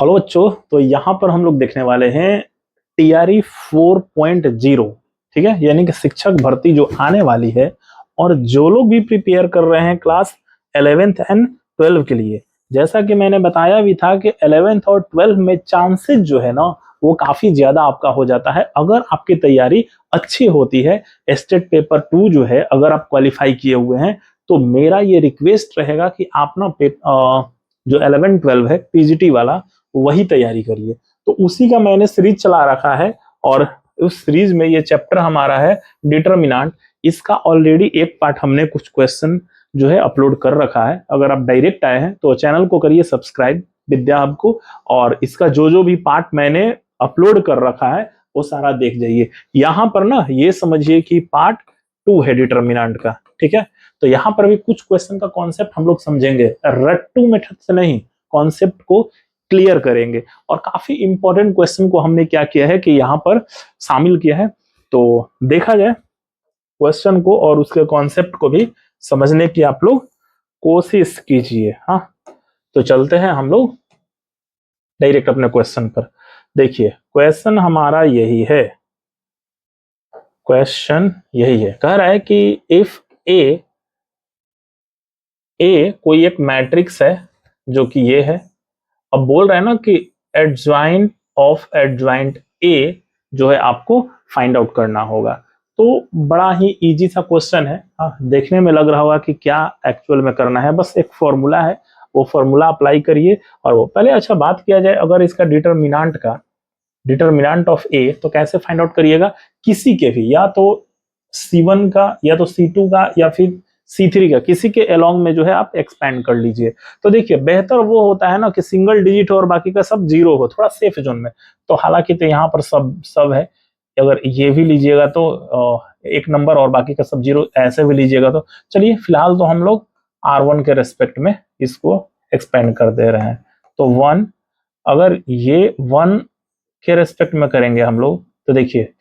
Hello बच्चों, तो यहाँ पर हम लोग देखने वाले हैं टीआरई 4.0। ठीक है, यानी कि शिक्षक भर्ती जो आने वाली है और जो लोग भी प्रिपेयर कर रहे हैं क्लास 11th एंड 12 के लिए। जैसा कि मैंने बताया भी था कि 11th और 12 में चांसेस जो है ना वो काफी ज्यादा आपका हो जाता है अगर आपकी तैयारी अच्छी होती है। स्टेट पेपर 2 जो है अगर आप क्वालिफाई किए हुए हैं तो मेरा ये रिक्वेस्ट रहेगा कि आप ना जो 11-12 है पीजीटी वाला वही तैयारी करिए। तो उसी का मैंने सीरीज चला रखा है और उस सीरीज में ये चैप्टर हमारा है डिटर्मिनेंट। इसका ऑलरेडी एक पार्ट हमने कुछ क्वेश्चन जो है अपलोड कर रखा है। अगर आप डायरेक्ट आए हैं तो चैनल को करिए सब्सक्राइब विद्या हब को, और इसका जो भी पार्ट मैंने अपलोड कर रखा है वो सारा देख जाइए। यहाँ पर ना ये समझिए कि पार्ट 2 है डिटर्मिनेंट का। ठीक है, तो यहाँ पर भी कुछ क्वेश्चन का कॉन्सेप्ट हम लोग समझेंगे, रट्टू मेथड से नहीं, कॉन्सेप्ट को क्लियर करेंगे। और काफी इंपॉर्टेंट क्वेश्चन को हमने क्या किया है कि यहाँ पर शामिल किया है। तो देखा जाए क्वेश्चन को और उसके कॉन्सेप्ट को भी समझने की आप लोग कोशिश कीजिए। हाँ, तो चलते हैं हम लोग डायरेक्ट अपने क्वेश्चन पर। देखिए क्वेश्चन हमारा यही है, क्वेश्चन यही है, कह रहा है कि इफ ए कोई एक मैट्रिक्स है जो कि ये है। अब बोल रहे हैं ना कि एडज्वाइंट ऑफ एडज्वाइंट ए जो है आपको फाइंड आउट करना होगा। तो बड़ा ही इजी सा क्वेश्चन है। हाँ, देखने में लग रहा होगा कि क्या एक्चुअल में करना है, बस एक फॉर्मूला है, वो फॉर्मूला अप्लाई करिए। और वो पहले अच्छा बात किया जाए, अगर इसका डिटर्मिनेंट ऑफ ए तो कैसे फाइंड आउट करिएगा, किसी के भी, या तो C1 का या तो C2 का या फिर C3 का, किसी के अलोंग में जो है आप एक्सपैंड कर लीजिए। तो देखिए बेहतर वो होता है ना कि सिंगल डिजिट हो और बाकी का सब जीरो हो, थोड़ा सेफ जोन में। तो हालांकि तो यहाँ पर सब है, अगर ये भी लीजिएगा तो एक नंबर और बाकी का सब जीरो, ऐसे भी लीजिएगा तो चलिए फिलहाल तो हम लोग R1 के रेस्पेक्ट में इसको एक्सपेंड कर दे रहे हैं। तो 1, अगर ये 1 के रेस्पेक्ट में करेंगे हम लोग तो देखिए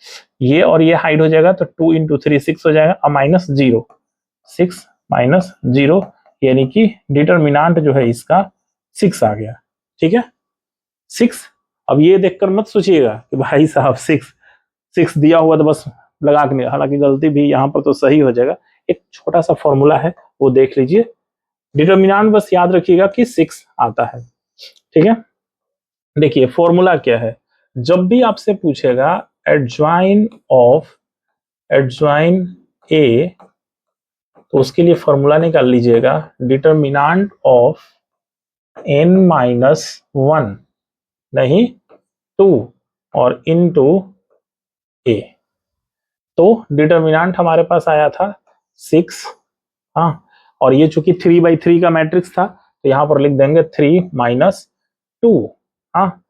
ये और ये हाइड हो जाएगा, तो 2 इंटू 3 6 हो जाएगा, और माइनस 0, 6 माइनस 0, यानी कि डिटर्मिनेंट जो है इसका 6 आ गया। ठीक है, 6। अब ये देखकर मत सोचिएगा कि भाई साहब 6 दिया हुआ तो बस लगा के नहीं, हालांकि गलती भी यहाँ पर तो सही हो जाएगा। एक छोटा सा फॉर्मूला है वो देख लीजिए, डिटर्मिनेंट बस याद रखिएगा कि 6 आता है। ठीक है, देखिए फॉर्मूला क्या है, जब भी आपसे पूछेगा एडज्वाइन ए तो उसके लिए फॉर्मूला निकाल लीजिएगा, डिटर्मिनेंट ऑफ n-1 नहीं 2 और इनटू ए। तो डिटर्मिनेंट हमारे पास आया था 6। हाँ, और ये चूंकि 3/3 का मैट्रिक्स था तो यहाँ पर लिख देंगे 3 माइनस 2। हाँ,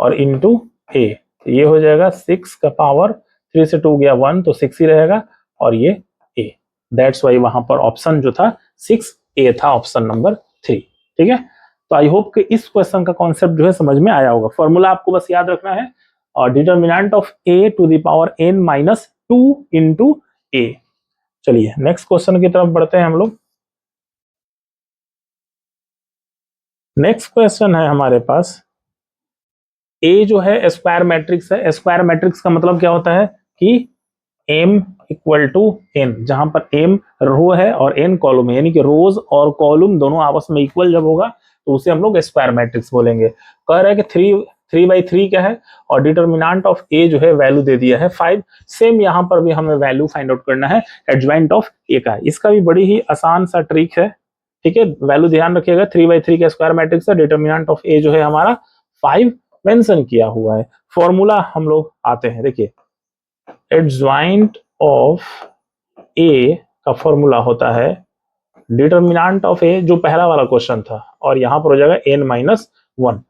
और इनटू ए, ये हो जाएगा 6 का पावर 3 से 2 गया 1, तो 6 ही रहेगा, और ये ए। दैट्स वाई वहां पर ऑप्शन जो था 6A था, ऑप्शन नंबर 3। ठीक है, तो आई होप कि इस क्वेश्चन का कॉन्सेप्ट जो है समझ में आया होगा। फॉर्मूला आपको बस याद रखना है, और determinant of a to the power n-2 into A. चलिए नेक्स्ट क्वेश्चन की तरफ बढ़ते हैं हम लोग। नेक्स्ट क्वेश्चन है हमारे पास, ए जो है स्क्वायर मैट्रिक्स है। स्क्वायर मैट्रिक्स का मतलब क्या होता है कि m इक्वल टू n, जहां पर m रो है और n कॉलम है, यानी कि रोज और कॉलम दोनों आपस में इक्वल जब होगा तो उसे हम लोग स्क्वायर मैट्रिक्स बोलेंगे। कह रहे हैं कि 3/3 क्या है, और डिटर्मिनेंट ऑफ a जो है वैल्यू दे दिया है 5। सेम यहाँ पर भी हमें वैल्यू फाइंड आउट करना है एडज्वाइंट ऑफ a का। इसका भी बड़ी ही आसान सा ट्रिक है। ठीक है, वैल्यू ध्यान रखिएगा, 3/3 का स्क्वायर मैट्रिक्स है, डिटर्मिनेंट ऑफ a जो है हमारा 5 मेंशन किया हुआ है। फॉर्मूला हम लोग आते हैं, देखिए एडज्वाइंट ऑफ ए का फॉर्मूला होता है डिटर्मिनेंट ऑफ ए, जो पहला वाला क्वेश्चन था, और यहां पर हो जाएगा n-1।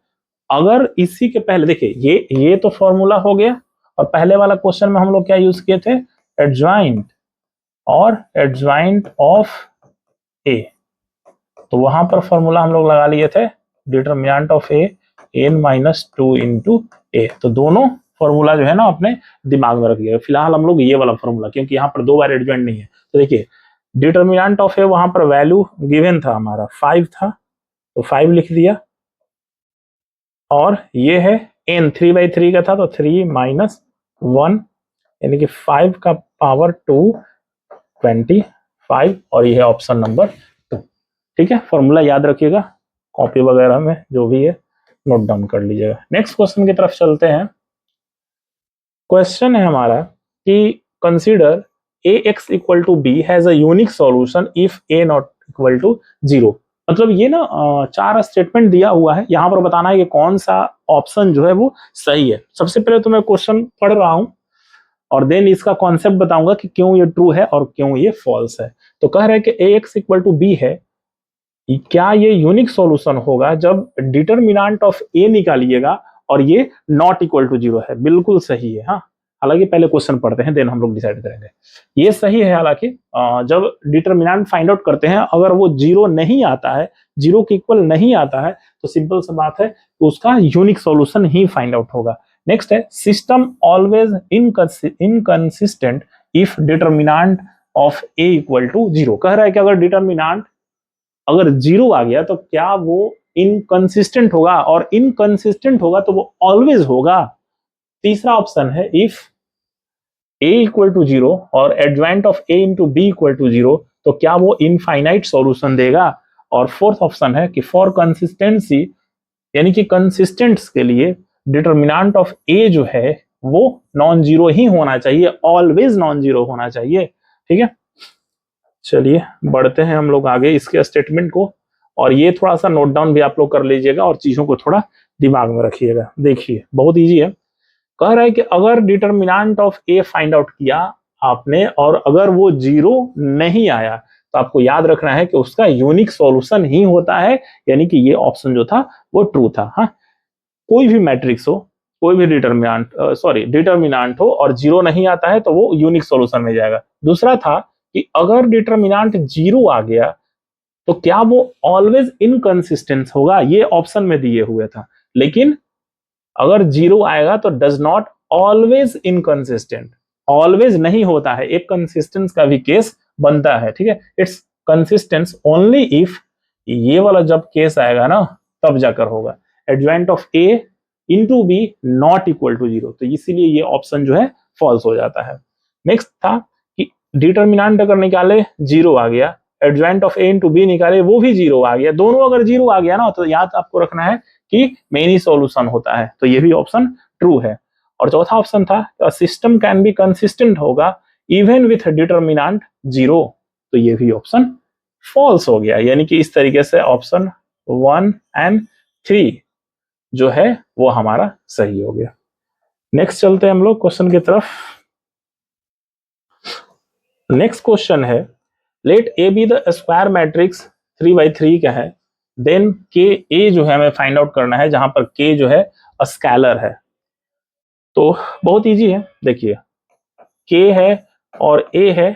अगर इसी के पहले देखिए ये तो फॉर्मूला हो गया, और पहले वाला क्वेश्चन में हम लोग क्या यूज किए थे, एडज्वाइंट और एडज्वाइंट ऑफ ए। तो वहां पर फॉर्मूला हम लोग लगा लिए थे determinant of A n-2 into A. तो दोनों फॉर्मूला जो है ना अपने दिमाग में रखिएगा। फिलहाल हम लोग ये वाला फॉर्मूला, क्योंकि यहाँ पर 2 बार एडज्वाइंट नहीं है। तो देखिए डिटर्मिनेंट ऑफ ए, वहां पर वैल्यू गिवन था हमारा 5 था, तो 5 लिख दिया, और ये है n 3/3 का था तो 3 माइनस 1 यानी कि 5 का पावर 2 25 और ये है ऑप्शन नंबर 2। ठीक है, फॉर्मूला याद रखिएगा, कॉपी वगैरह में जो भी है नोट डाउन कर लीजिएगा। नेक्स्ट क्वेश्चन की तरफ चलते हैं। क्वेश्चन है हमारा कि consider A X equal to B has a unique solution if A not equal to 0। मतलब ये ना चार स्टेटमेंट दिया हुआ है, यहाँ पर बताना है कि कौन सा ऑप्शन जो है वो सही है। सबसे पहले तो मैं क्वेश्चन पढ़ रहा हूं और देन इसका कॉन्सेप्ट बताऊंगा कि क्यों ये ट्रू है और क्यों ये फॉल्स है। तो कह रहे हैं कि ए एक्स इक्वल टू बी है, क्या ये यूनिक सॉल्यूशन होगा जब डिटरमिनेंट ऑफ ए निकालिएगा और ये नॉट इक्वल टू 0 है। बिल्कुल सही है। हाँ, हालांकि पहले क्वेश्चन पढ़ते हैं देन हम लोग डिसाइड करेंगे। ये सही है। हालांकि जब डिटरमिनेंट फाइंड आउट करते हैं अगर वो 0 नहीं आता है, 0 के इक्वल नहीं आता है, तो सिंपल सा बात है कि उसका यूनिक सॉल्यूशन ही फाइंड आउट होगा। नेक्स्ट है system always inconsistent if determinant of A equal to 0। कह रहा है कि अगर डिटरमिनेंट अगर 0 आ गया तो क्या वो इनकंसिस्टेंट होगा, और इनकंसिस्टेंट होगा तो वो ऑलवेज होगा। तीसरा ऑप्शन है इफ a इक्वल टू 0 और adjoint of a into B equal to 0 तो क्या वो इनफाइनाइट सॉल्यूशन देगा। और फोर्थ ऑप्शन है कि फॉर कंसिस्टेंसी यानी कि कंसिस्टेंट्स के लिए डिटरमिनेंट ऑफ a जो है वो नॉन जीरो ही होना चाहिए, ऑलवेज नॉन जीरो होना चाहिए। ठीक है, चलिए बढ़ते हैं हम लोग आगे इसके स्टेटमेंट को, और ये थोड़ा सा नोट डाउन भी आप लोग कर लीजिएगा और चीजों को थोड़ा दिमाग में रखिएगा। देखिए बहुत इजी है। कह रहा है कि अगर determinant of A find out किया आपने और अगर वो 0 नहीं आया तो आपको याद रखना है कि उसका यूनिक सॉल्यूशन ही होता है, यानी कि ये ऑप्शन जो था वो ट्रू था। हाँ, कोई भी मैट्रिक्स हो, कोई भी डिटरमिनेंट हो और 0 नहीं आता है तो वो यूनिक सॉल्यूशन में जाएगा। दूसरा था कि अगर डिटरमिनेंट 0 आ गया तो क्या वो ऑलवेज इनकंसिस्टेंट होगा, ये ऑप्शन में दिए हुए था। लेकिन अगर 0 आएगा तो does not always inconsistent, always नहीं होता है, एक कंसिस्टेंस का भी केस बनता है। ठीक है, इट्स कंसिस्टेंस ओनली इफ, ये वाला जब केस आएगा ना तब जाकर होगा। Adjoint of A into B not equal to 0, तो इसीलिए ये ऑप्शन जो है फॉल्स हो जाता है। नेक्स्ट था कि डिटरमिनेंट अगर निकाले 0 आ गया, adjoint of A into B निकाले वो भी 0 आ गया, दोनों अगर 0 आ गया ना तो याद आपको रखना है कि मेन ही सॉल्यूशन होता है, तो ये भी ऑप्शन ट्रू है। और चौथा ऑप्शन था सिस्टम कैन बी कंसिस्टेंट होगा इवन विथ डिटरमिनेंट 0, तो ये भी ऑप्शन फॉल्स हो गया। यानी कि इस तरीके से ऑप्शन 1 एंड 3 जो है वो हमारा सही हो गया। नेक्स्ट चलते हैं हम लोग क्वेश्चन की तरफ। नेक्स्ट क्वेश्चन है let A B the square matrix 3/3 का है, देन के ए जो है हमें फाइंड आउट करना है, जहां पर के जो है स्केलर है। तो बहुत इजी है, देखिए के है और ए है।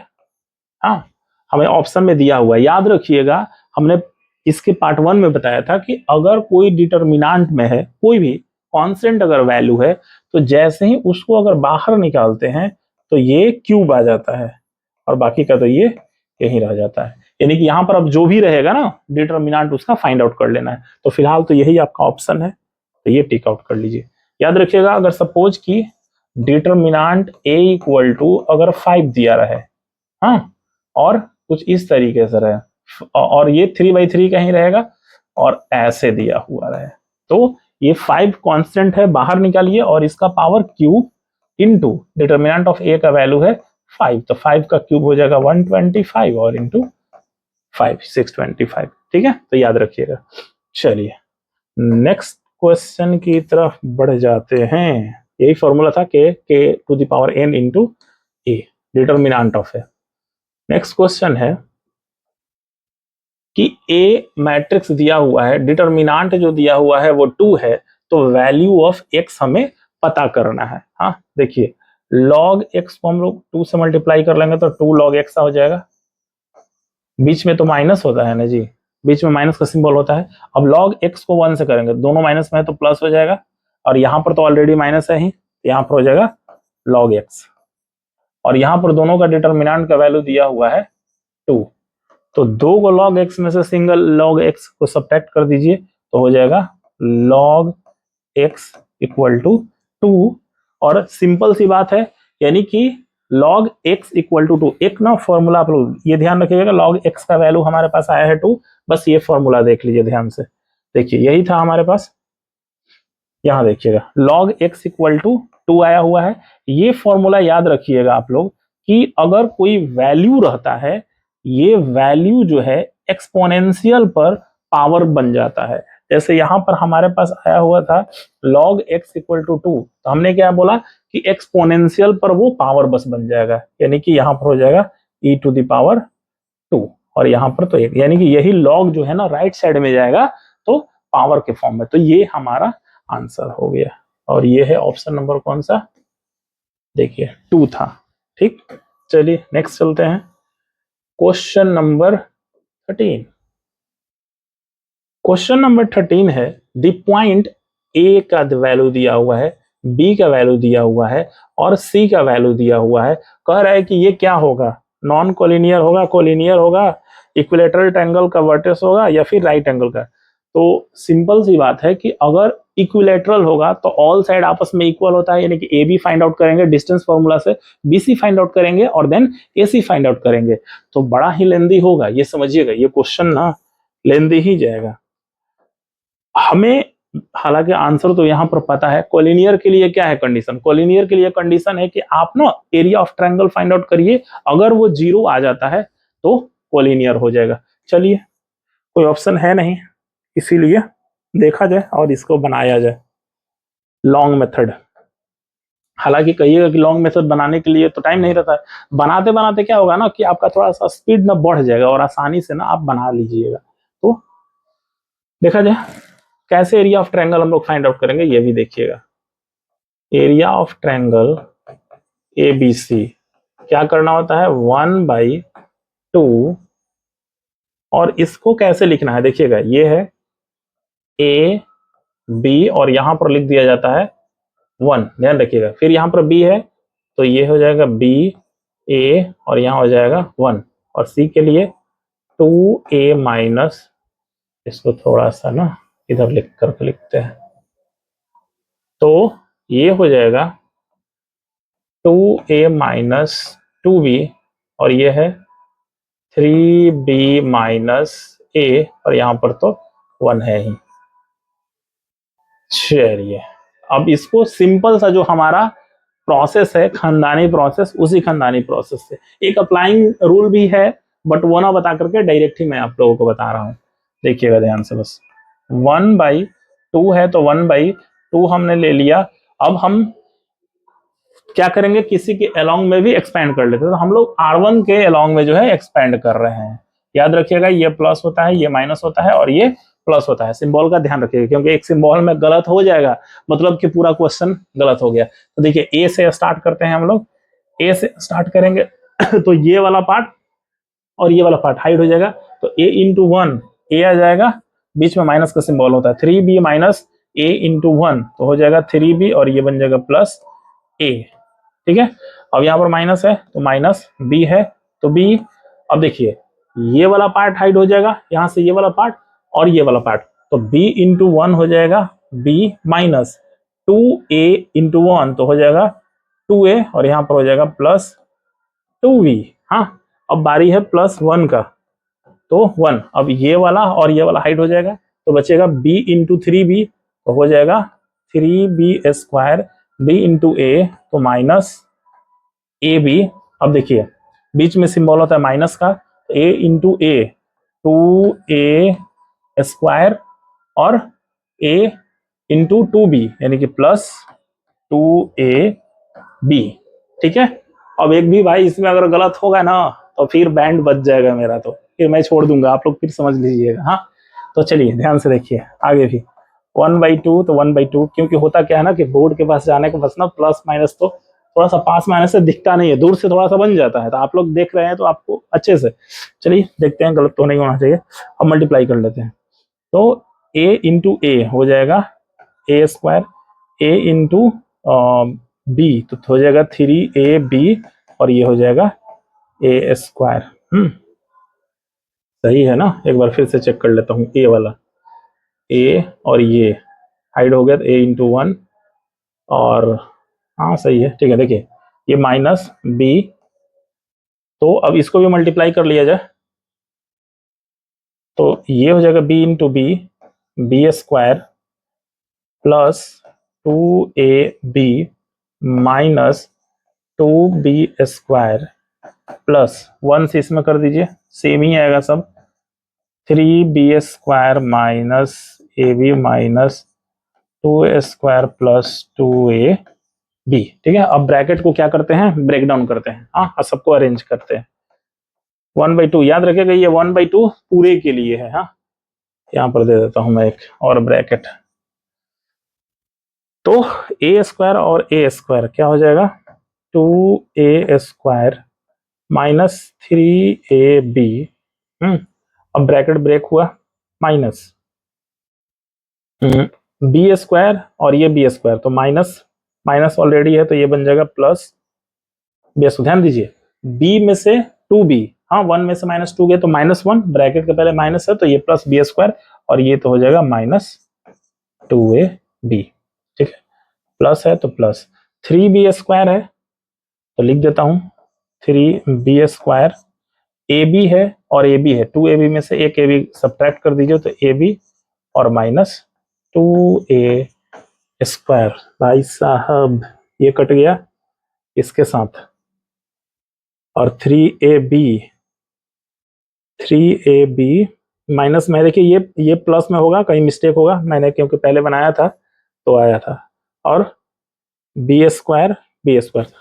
हाँ, हमें ऑप्शन में दिया हुआ है, याद रखिएगा हमने इसके पार्ट 1 में बताया था कि अगर कोई डिटरमिनेंट में है, कोई भी कांस्टेंट अगर वैल्यू है तो जैसे ही उसको अगर बाहर निकालते हैं तो ये क्यूब आ जाता है और बाकी का तो ये यही रह जाता है। यानी कि यहाँ पर अब जो भी रहेगा ना डिटरमिनेंट उसका फाइंड आउट कर लेना है। तो फिलहाल तो यही आपका ऑप्शन है, तो ये टिक आउट कर लीजिए। याद रखिएगा अगर सपोज की डिटरमिनेंट ए इक्वल टू अगर 5 दिया रहे, हाँ, और कुछ इस तरीके से रहे और ये 3/3 का ही रहेगा और ऐसे दिया हुआ रहे, तो ये 5 कांस्टेंट है, बाहर निकालिए और इसका power cube into determinant of A का वैल्यू है 5, तो 5 का क्यूब हो जाएगा 125 और इंटू 5 625। ठीक है, तो याद रखिएगा। चलिए नेक्स्ट क्वेश्चन की तरफ बढ़ जाते हैं। यही फॉर्मूला था k to the power n into A, determinant of A. Next question है कि ए मैट्रिक्स दिया हुआ है, डिटरमिनेंट जो दिया हुआ है वो 2 है, तो वैल्यू ऑफ x हमें पता करना है। हाँ देखिए log x को हम लोग 2 से मल्टीप्लाई कर लेंगे तो 2 log x हो जाएगा, बीच में तो माइनस होता है ना जी, बीच में माइनस का सिंबल होता है। अब log x को 1 से करेंगे, दोनों माइनस में है तो प्लस हो जाएगा, और यहाँ पर तो ऑलरेडी माइनस है ही, यहाँ पर हो जाएगा log x, और यहाँ पर दोनों का डिटरमिनेंट का वैल्यू दिया हुआ है 2, तो 2 को log x में से सिंगल log x को सब्ट्रैक्ट कर दीजिए तो हो जाएगा log x इक्वल टू 2, और सिंपल सी बात है, यानी कि log x इक्वल टू 2, एक ना फॉर्मूला आप लोग ये ध्यान रखिएगा, log x का वैल्यू हमारे पास आया है 2, बस ये फॉर्मूला देख लीजिए ध्यान से। देखिए यही था हमारे पास, यहां देखिएगा log x इक्वल टू 2 आया हुआ है। ये फॉर्मूला याद रखिएगा आप लोग कि अगर कोई वैल्यू रहता है, ये वैल्यू जो है एक्सपोनेंशियल पर पावर बन जाता है। जैसे यहां पर हमारे पास आया हुआ था log x इक्वल टू 2, तो हमने क्या बोला कि एक्सपोनेंशियल पर वो पावर बस बन जाएगा, यानी कि यहां पर हो जाएगा e टू द पावर 2, और यहां पर तो 1, यानी कि यही log जो है ना राइट साइड में जाएगा तो पावर के फॉर्म में। तो ये हमारा आंसर हो गया, और ये है ऑप्शन नंबर कौन सा, देखिए 2 था। ठीक, चलिए नेक्स्ट चलते हैं, क्वेश्चन नंबर 13। क्वेश्चन नंबर 13 है, द पॉइंट ए का वैल्यू दिया हुआ है, बी का वैल्यू दिया हुआ है और सी का वैल्यू दिया हुआ है। कह रहा है कि ये क्या होगा, नॉन कोलिनियर होगा, कोलिनियर होगा, इक्विलेटरल ट्रायंगल का वर्टेक्स होगा या फिर राइट एंगल का। तो सिंपल सी बात है कि अगर इक्विलेटरल होगा तो ऑल साइड आपस में इक्वल होता है, यानी कि ए बी फाइंड आउट करेंगे डिस्टेंस फॉर्मूला से, बी सी फाइंड आउट करेंगे और देन ए सी फाइंड आउट करेंगे। तो बड़ा ही लेंदी होगा, ये समझिएगा, ये क्वेश्चन ना लेंदी ही जाएगा। हमें हालांकि आंसर तो यहां पर पता है। कोलिनियर के लिए क्या है कंडीशन, कोलिनियर के लिए कंडीशन है कि आप ना area of triangle find out करिए, अगर वो 0 आ जाता है तो कोलिनियर हो जाएगा। चलिए कोई ऑप्शन है नहीं, इसीलिए देखा जाए और इसको बनाया जाए लॉन्ग मेथड। हालांकि कहिएगा कि लॉन्ग मेथड बनाने के लिए तो टाइम नहीं रहता है, बनाते बनाते क्या होगा ना कि आपका थोड़ा सा स्पीड ना बढ़ जाएगा और आसानी से ना आप बना लीजिएगा। तो देखा जाए कैसे एरिया ऑफ ट्रायंगल हम लोग फाइंड आउट करेंगे, ये भी देखिएगा। Area of triangle A B C क्या करना होता है, 1/2, और इसको कैसे लिखना है देखिएगा, ये है ए बी और यहां पर लिख दिया जाता है 1, ध्यान रखिएगा। फिर यहां पर बी है तो ये हो जाएगा बी ए और यहां हो जाएगा 1, और सी के लिए 2a माइनस, इसको थोड़ा सा ना इधर लिख करके लिखते हैं, तो ये हो जाएगा 2a माइनस 2b, और ये है 3b माइनस a, और यहां पर तो 1 है ही। चलिए अब इसको सिंपल सा जो हमारा प्रोसेस है, खानदानी प्रोसेस, उसी खानदानी प्रोसेस से एक अप्लाइंग रूल भी है, बट वो ना बता करके डायरेक्ट ही मैं आप लोगों को बता रहा हूं। देखिएगा ध्यान से बस, 1/2 है तो 1/2 हमने ले लिया। अब हम क्या करेंगे, किसी के अलोंग में भी एक्सपेंड कर लेते हैं, तो हम लोग R1 के अलोंग में जो है एक्सपेंड कर रहे हैं। याद रखिएगा ये प्लस होता है, ये माइनस होता है और ये प्लस होता है। सिंबल का ध्यान रखिएगा, क्योंकि एक सिंबल में गलत हो जाएगा मतलब कि पूरा क्वेश्चन गलत हो गया। तो देखिए ए से स्टार्ट करते हैं हम लोग, ए से स्टार्ट करेंगे तो ये वाला पार्ट और ये वाला पार्ट हाइड हो जाएगा, तो a इंटू 1 ए आ जाएगा, बीच में माइनस का सिंबल होता है, 3b माइनस a इंटू 1 तो हो जाएगा 3b, और ये बन जाएगा प्लस a। ठीक है, अब यहाँ पर माइनस है तो माइनस b है तो b। अब देखिए ये वाला पार्ट हाइड हो जाएगा, यहाँ से ये वाला पार्ट और ये वाला पार्ट, तो b इंटू 1 हो जाएगा b माइनस 2a इंटू 1 तो हो जाएगा 2a, और यहाँ पर हो जाएगा प्लस 2b। हाँ, अब बारी है प्लस 1 का, तो 1, अब ये वाला और ये वाला हाइड हो जाएगा, तो बचेगा b इंटू 3b तो हो जाएगा 3b square, b into a तो माइनस ए बी। अब देखिए बीच में सिंबल होता है माइनस का, a into A 2a square और a इंटू 2b यानी कि प्लस 2ab। ठीक है, अब एक भी भाई इसमें अगर गलत होगा ना तो फिर बैंड बच जाएगा मेरा, तो फिर मैं छोड़ दूंगा, आप लोग फिर समझ लीजिएगा। हाँ, तो चलिए ध्यान से देखिए आगे भी 1/2, तो 1/2 क्योंकि होता क्या है ना कि बोर्ड के पास जाने के बस ना प्लस माइनस तो थोड़ा सा पास माइनस से दिखता नहीं है, दूर से थोड़ा सा बन जाता है, तो आप लोग देख रहे हैं तो आपको अच्छे से। चलिए देखते हैं, गलत तो नहीं होना चाहिए। अब मल्टीप्लाई कर लेते हैं, तो a इंटू ए हो जाएगा ए स्क्वायर, a इंटू बी तो हो जाएगा 3ab, और ये हो जाएगा ए स्क्वायर। सही है ना, एक बार फिर से चेक कर लेता हूँ, ए वाला a और ये हाइड हो गया तो a इंटू वन, और हाँ सही है, ठीक है। देखिए ये माइनस b, तो अब इसको भी मल्टीप्लाई कर लिया जाए तो ये हो जाएगा b into B, B square plus 2ab minus 2b² plus 1 से इसमें कर दीजिए, सेम ही आएगा सब, 3b² minus ab minus 2a² plus 2ab। ठीक है, अब ब्रैकेट को क्या करते हैं, ब्रेक डाउन करते हैं, हाँ सबको अरेंज करते हैं। 1/2 याद रखेगा, ये 1/2 पूरे के लिए है। हाँ यहाँ पर दे देता हूं मैं एक और ब्रैकेट, तो a² और a² क्या हो जाएगा, 2a² माइनस 3ab। अब ब्रैकेट ब्रेक हुआ, माइनस b² और ये b², तो माइनस माइनस ऑलरेडी है तो ये बन जाएगा प्लस b²। ध्यान दीजिए b में से 2b, हाँ 1 में से माइनस 2 गया तो -1, ब्रैकेट के पहले माइनस है तो ये प्लस b², और ये तो हो जाएगा माइनस 2ab। ठीक है, प्लस है तो प्लस 3b² है तो लिख देता हूं 3b², ab है और ab है, 2ab में से एक ab सब्ट्रैक्ट कर दीजिए तो ab और माइनस 2a²। भाई साहब ये कट गया इसके साथ, और 3ab माइनस में, देखिए ये प्लस में होगा, कहीं मिस्टेक होगा, मैंने क्योंकि पहले बनाया था तो आया था, और b²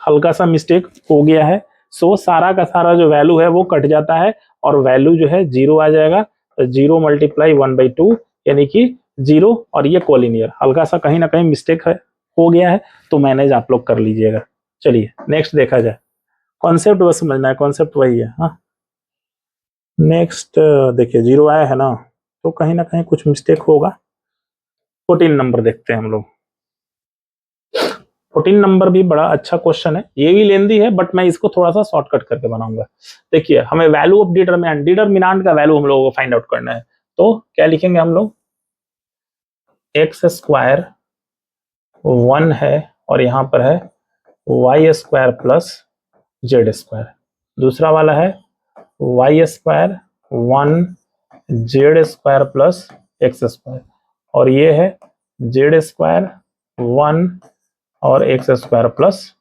हल्का सा मिस्टेक हो गया है, सो सारा का सारा जो वैल्यू है वो कट जाता है और वैल्यू जो है 0 आ जाएगा, तो 0 मल्टीप्लाई 1/2 यानी कि 0, और ये कोलिनियर, हल्का सा कहीं ना कहीं मिस्टेक है, हो गया है, तो मैनेज आप लोग कर लीजिएगा। चलिए नेक्स्ट देखा जाए, कॉन्सेप्ट बस समझना है, कॉन्सेप्ट वही है। हाँ नेक्स्ट देखिए 0 आया है ना, तो कहीं ना कहीं कुछ मिस्टेक होगा। 14 नंबर देखते हैं हम लोग। 14 नंबर भी बड़ा अच्छा क्वेश्चन है, ये भी लेंदी है बट मैं इसको थोड़ा सा शॉर्टकट करके बनाऊंगा। देखिए हमें वैल्यू ऑफ डिटरमिनेंट का वैल्यू हम लोगों को फाइंड आउट करना है, तो क्या लिखेंगे हम लोग, x² 1 है और यहाँ पर है y² प्लस z², दूसरा वाला है y² 1 z² प्लस x², और ये है z² 1 और x² प्लस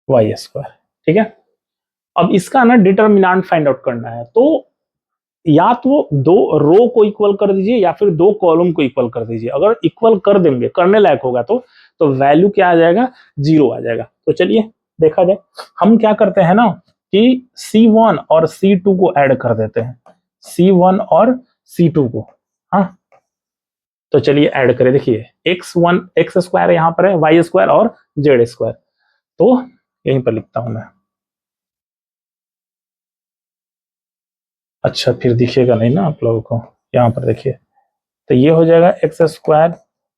y²। ठीक है, अब इसका ना डिटरमिनेंट फाइंड आउट करना है, तो या तो दो रो को इक्वल कर दीजिए या फिर दो कॉलम को इक्वल कर दीजिए। अगर इक्वल कर देंगे, करने लायक होगा तो वैल्यू क्या आ जाएगा, 0 आ जाएगा। तो चलिए देखा जाए, हम क्या करते हैं ना कि C1 और C2 को ऐड कर देते हैं, C1 और C2 को। हाँ तो चलिए ऐड करें, देखिए x² यहाँ पर है, y² और z², तो यहीं पर लिखता हूं मैं। अच्छा फिर दिखेगा नहीं ना आप लोगों को, यहाँ पर देखिए, तो ये हो जाएगा x²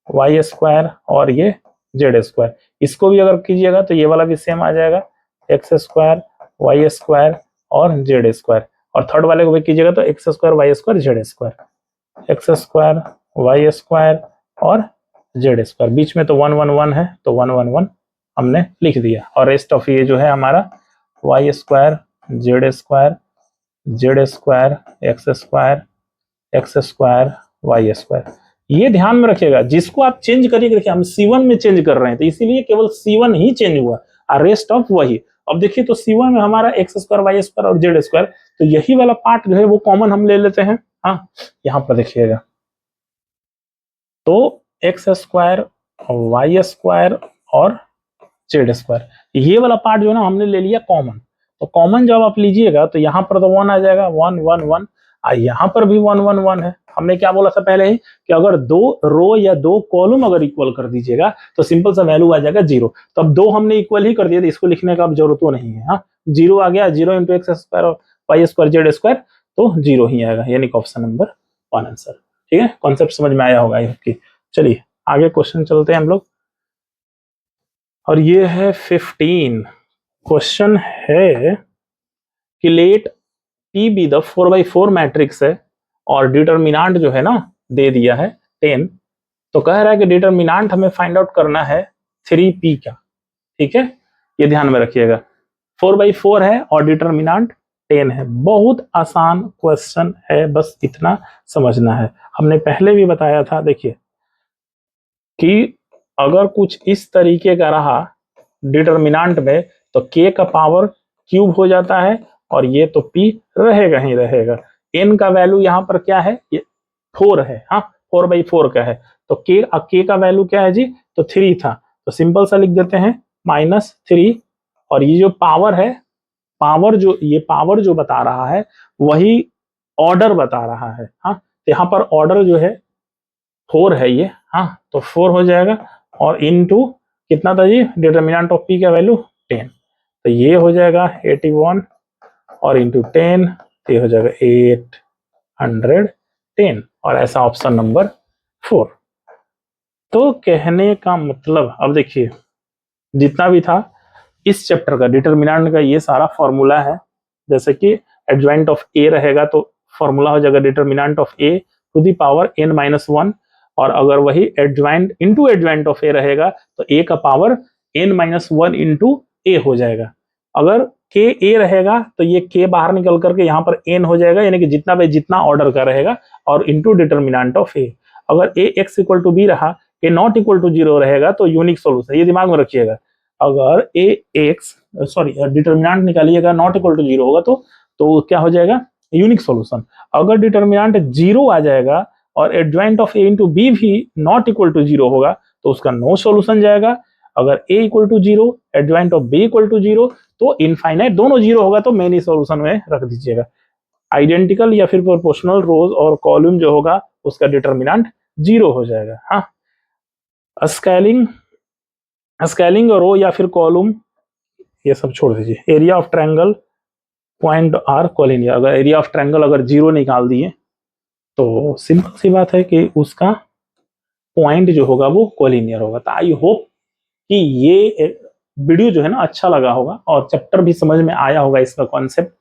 y² और ये z²। इसको भी अगर कीजिएगा तो ये वाला भी सेम आ जाएगा, x² y² और z², और थर्ड वाले को भी कीजिएगा तो x² y² z², x² y² और z², बीच में तो 1 1 1 है तो 1 1 1 हमने लिख दिया, और रेस्ट ऑफ ये जो है हमारा y² z² z² x² y²। ये ध्यान में रखिएगा, जिसको आप चेंज करिएगा, देखिए हम C1 में चेंज कर रहे हैं तो इसीलिए केवल C1 ही चेंज हुआ और रेस्ट ऑफ वही। अब देखिए तो C1 में हमारा x² y² और z², तो यही वाला पार्ट जो है वो कॉमन हम ले लेते हैं। हाँ यहाँ पर देखिएगा, तो x² y² और z², ये वाला पार्ट जो है ना हमने ले लिया कॉमन, तो कॉमन जब आप लीजिएगा तो यहाँ पर तो 1 आ जाएगा, 1 1 1, यहाँ पर भी 1 1 1 है। हमने क्या बोला था पहले ही कि अगर दो रो या दो कॉलम अगर इक्वल कर दीजिएगा तो सिंपल सा वैल्यू आ जाएगा 0। तो अब दो हमने इक्वल ही कर दिया तो इसको लिखने का अब जरूरत तो नहीं है। हाँ 0 आ गया, 0 इंटू x² और y² z², तो 0 ही आएगा, यानी कि ऑप्शन नंबर 1 आंसर। ठीक है, कॉन्सेप्ट समझ में आया होगा आपकी। चलिए आगे क्वेश्चन चलते हैं हम लोग, और ये है 15 क्वेश्चन है कि let P B the 4x4 matrix है और डिटरमिनेंट जो है ना दे दिया है 10, तो कह रहा है कि डिटरमिनेंट हमें फाइंड आउट करना है 3p का, ठीक है, ये ध्यान में रखिएगा। 4/4 है और डिटरमिनेंट 10 है। बहुत आसान क्वेश्चन है, बस इतना समझना है। हमने पहले भी बताया था, देखिए कि अगर कुछ इस तरीके का रहा डिटरमिनेंट में तो k का पावर क्यूब हो जाता है और ये तो p रहेगा ही रहेगा। n का वैल्यू यहाँ पर क्या है, ये 4 है, हाँ 4/4 का है। तो k का वैल्यू क्या है जी, तो 3 था, तो सिंपल सा लिख देते हैं -3। और ये जो पावर है, ये पावर जो बता रहा है वही ऑर्डर बता रहा है, हाँ तो यहाँ पर ऑर्डर जो है 4 है ये, हाँ तो 4 हो जाएगा और इनटू कितना था जी, डिटरमिनेंट ऑफ p का वैल्यू 10, तो ये हो जाएगा 81 और इंटू 10 तो ये हो जाएगा 810 और ऐसा ऑप्शन नंबर 4। तो कहने का मतलब, अब देखिए जितना भी था इस चैप्टर का डिटरमिनेंट का ये सारा फॉर्मूला है। जैसे कि एडजॉइंट ऑफ a रहेगा तो फॉर्मूला हो जाएगा determinant of a to the power n-1, और अगर वही adjoint into adjoint of a रहेगा तो a का पावर n-1 इंटू a हो जाएगा। अगर k a रहेगा तो ये k बाहर निकल करके यहाँ पर n हो जाएगा, यानी कि जितना ऑर्डर का रहेगा, और इंटू डिटरमिनेंट ऑफ a। अगर a x equal to b रहा, a नॉट इक्वल टू 0 रहेगा तो यूनिक सोल्यूशन, ये दिमाग में रखिएगा। अगर डिटरमिनेंट निकालिएगा नॉट इक्वल टू 0 होगा तो क्या हो जाएगा, यूनिक सॉल्यूशन। अगर डिटरमिनेंट 0 आ जाएगा और adjoint of a into B भी नॉट इक्वल टू 0 होगा तो उसका नो सॉल्यूशन जाएगा। अगर a equal to 0, adjoint of b equal to 0, तो इनफाइनाइट दोनों 0 होगा तो मेन सॉल्यूशन में रख दीजिएगा। आइडेंटिकल या फिर प्रोपोर्शनल रोज और कॉलम जो होगा उसका डिटरमिनेंट 0 हो जाएगा। हाँ, स्केलिंग रो या फिर कॉलम ये सब छोड़ दीजिए। Area of triangle point are collinear, अगर एरिया ऑफ ट्रायंगल अगर 0 निकाल दिए तो सिंपल सी बात है कि उसका पॉइंट जो होगा वो कोलिनियर होगा। तो आई होप कि ये वीडियो जो है ना अच्छा लगा होगा और चैप्टर भी समझ में आया होगा इसका कॉन्सेप्ट।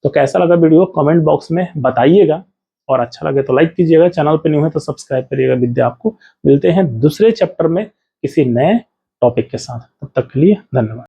तो कैसा लगा वीडियो कमेंट बॉक्स में बताइएगा, और अच्छा लगे तो लाइक कीजिएगा, चैनल पे न्यू है तो सब्सक्राइब करिएगा विद्या आपको। मिलते हैं दूसरे चैप्टर में किसी नए टॉपिक के साथ, तब तक के लिए धन्यवाद।